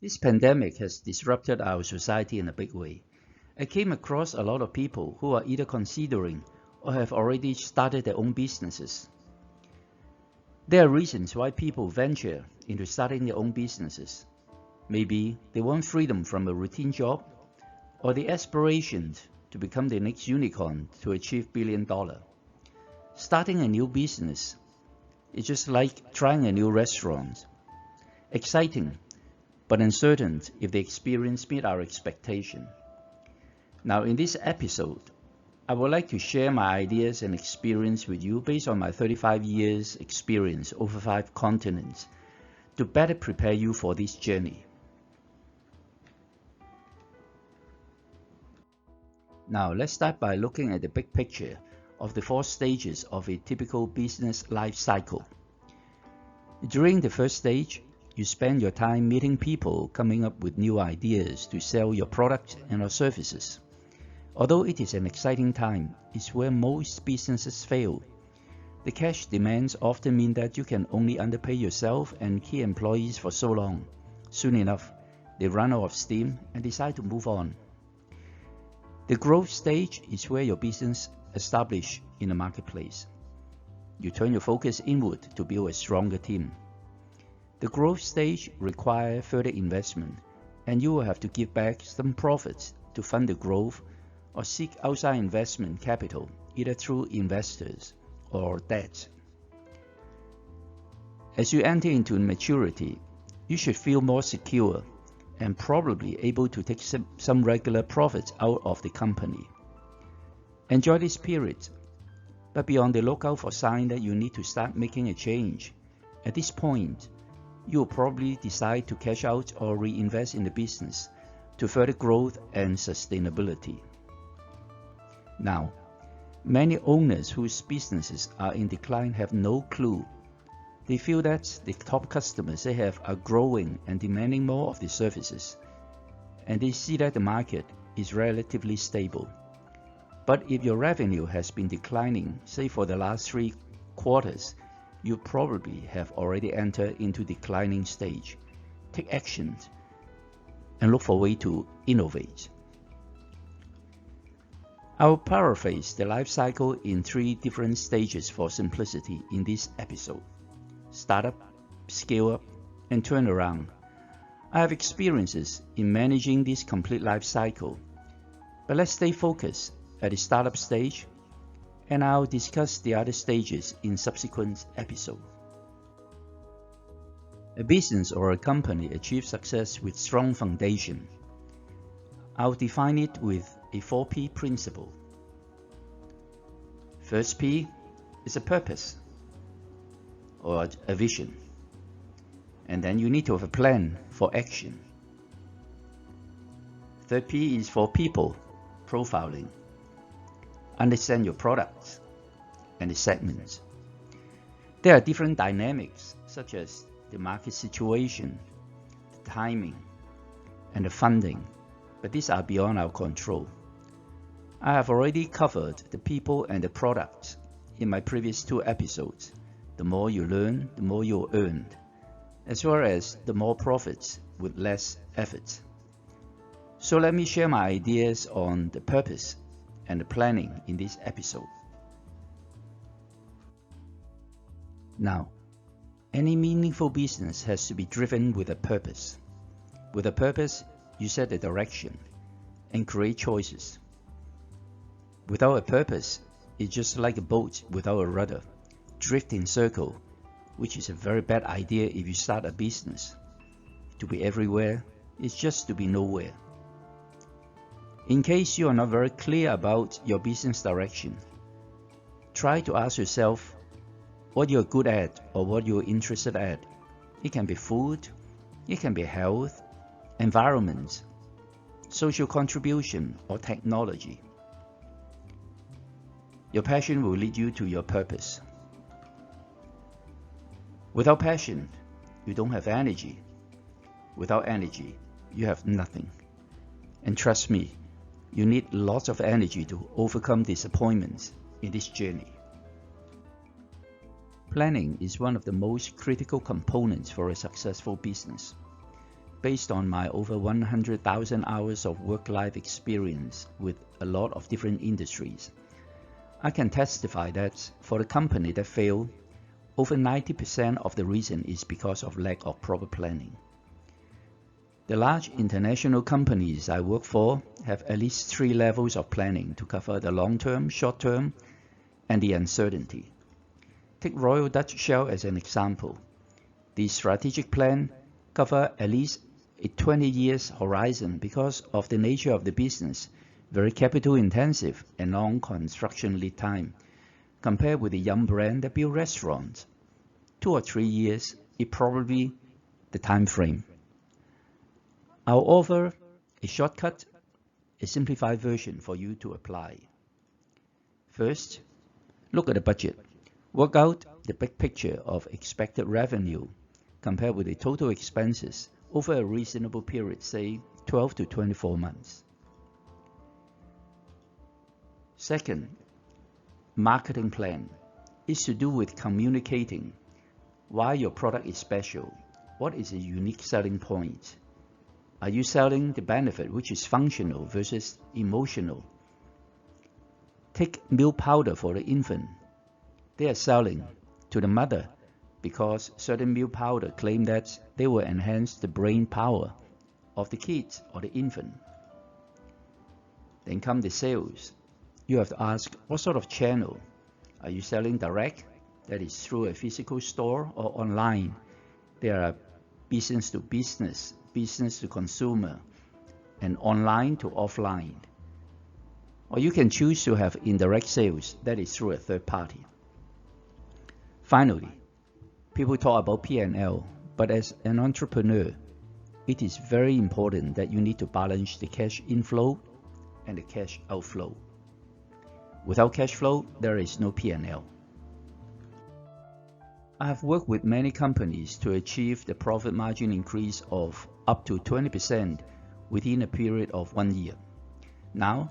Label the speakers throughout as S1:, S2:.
S1: This pandemic has disrupted our society in a big way. I came across a lot of people who are either considering or have already started their own businesses. There are reasons why people venture into starting their own businesses. Maybe they want freedom from a routine job, or the aspiration to become the next unicorn to achieve $1 billion. Starting a new business is just like trying a new restaurant. Exciting, but uncertain if the experience meets our expectation. Now in this episode, I would like to share my ideas and experience with you based on my 35 years experience over 5 continents to better prepare you for this journey. Now let's start by looking at the big picture of the 4 stages of a typical business life cycle. During the first stage, you spend your time meeting people, coming up with new ideas to sell your products and or services. Although it is an exciting time, it's where most businesses fail. The cash demands often mean that you can only underpay yourself and key employees for so long. Soon enough, they run out of steam and decide to move on. The growth stage is where your business establishes in the marketplace. You turn your focus inward to build a stronger team. The growth stage requires further investment, and you will have to give back some profits to fund the growth or seek outside investment capital, either through investors or debt. As you enter into maturity, you should feel more secure and probably able to take some regular profits out of the company. Enjoy this period, but be on the lookout for signs that you need to start making a change. At this point, you will probably decide to cash out or reinvest in the business to further growth and sustainability. Now, many owners whose businesses are in decline have no clue. They feel that the top customers they have are growing and demanding more of the services, and they see that the market is relatively stable. But if your revenue has been declining, say for the last 3 quarters, you probably have already entered into declining stage. Take action and look for a way to innovate. I will paraphrase the life cycle in 3 different stages for simplicity in this episode: startup, scale up, and turnaround. I have experiences in managing this complete life cycle, but let's stay focused at the startup stage, and I'll discuss the other stages in subsequent episodes. A business or a company achieves success with strong foundation. I'll define it with a 4P principle. First P is a purpose or a vision, and then you need to have a plan for action. Third P is for people, profiling. Understand your products and the segments. There are different dynamics such as the market situation, the timing, and the funding, but these are beyond our control. I have already covered the people and the products in my previous 2 episodes. The more you learn, the more you'll earn, as well as the more profits with less effort. So let me share my ideas on the purpose and the planning in this episode. Now, any meaningful business has to be driven with a purpose. With a purpose, you set the direction and create choices. Without a purpose, it's just like a boat without a rudder, drift in circle, which is a very bad idea if you start a business. To be everywhere is just to be nowhere. In case you are not very clear about your business direction, try to ask yourself what you're good at or what you're interested at. It can be food, it can be health, environment, social contribution, or technology. Your passion will lead you to your purpose. Without passion, you don't have energy. Without energy, you have nothing. And trust me, you need lots of energy to overcome disappointments in this journey. Planning is one of the most critical components for a successful business. based on my over 100,000 hours of work-life experience with a lot of different industries, I can testify that for the company that failed, over 90% of the reason is because of lack of proper planning. The large international companies I work for have at least 3 levels of planning to cover the long-term, short-term, and the uncertainty. Take Royal Dutch Shell as an example. The strategic plan covers at least a 20 years horizon because of the nature of the business, very capital intensive and long construction lead time, compared with a young brand that build restaurants. 2 or 3 years is probably the time frame. I'll offer a shortcut, a simplified version for you to apply. First, look at the budget. Work out the big picture of expected revenue compared with the total expenses over a reasonable period, say 12 to 24 months. Second, marketing plan is to do with communicating why your product is special. What is a unique selling point? Are you selling the benefit which is functional versus emotional? Take milk powder for the infant. They are selling to the mother because certain milk powder claim that they will enhance the brain power of the kids or the infant. Then come the sales. You have to ask what sort of channel. Are you selling direct? That is through a physical store or online. There are business to business, business to consumer, and online to offline. Or you can choose to have indirect sales, that is through a third party. Finally, people talk about P&L, but as an entrepreneur, it is very important that you need to balance the cash inflow and the cash outflow. Without cash flow, there is no P&L. I have worked with many companies to achieve the profit margin increase of up to 20% within a period of 1 year. Now,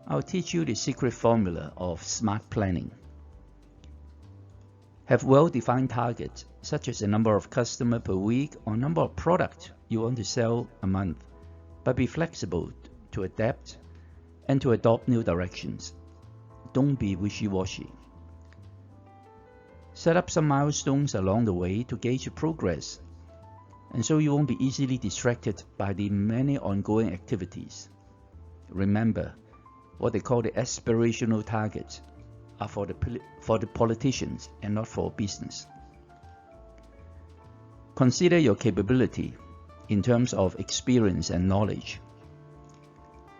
S1: I'll teach you the secret formula of smart planning. Have well-defined targets, such as the number of customers per week or number of products you want to sell a month, but be flexible to adapt and to adopt new directions. Don't be wishy-washy. Set up some milestones along the way to gauge your progress, and so you won't be easily distracted by the many ongoing activities. Remember, what they call the aspirational targets are for the politicians and not for business. Consider your capability in terms of experience and knowledge.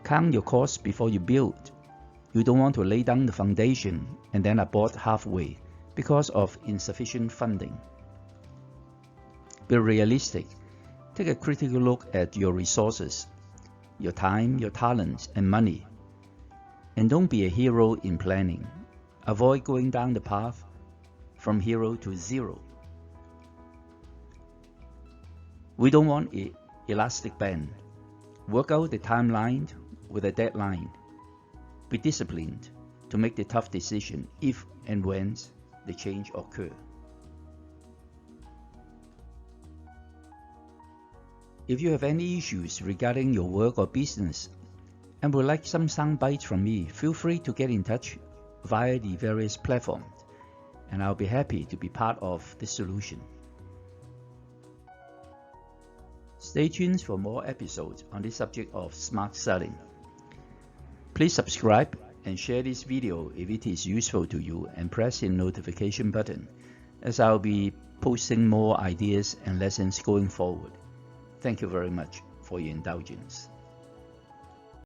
S1: Count your costs before you build. You don't want to lay down the foundation and then abort halfway because of insufficient funding. Be realistic. Take a critical look at your resources, your time, your talents, and money. And don't be a hero in planning. Avoid going down the path from hero to zero. We don't want an elastic band. Work out the timeline with a deadline. Be disciplined to make the tough decision if and when the change occur. If you have any issues regarding your work or business and would like some sound bites from me, feel free to get in touch via the various platforms, and I'll be happy to be part of the solution. Stay tuned for more episodes on the subject of smart selling. Please subscribe and share this video if it is useful to you, and press the notification button, as I'll be posting more ideas and lessons going forward. Thank you very much for your indulgence.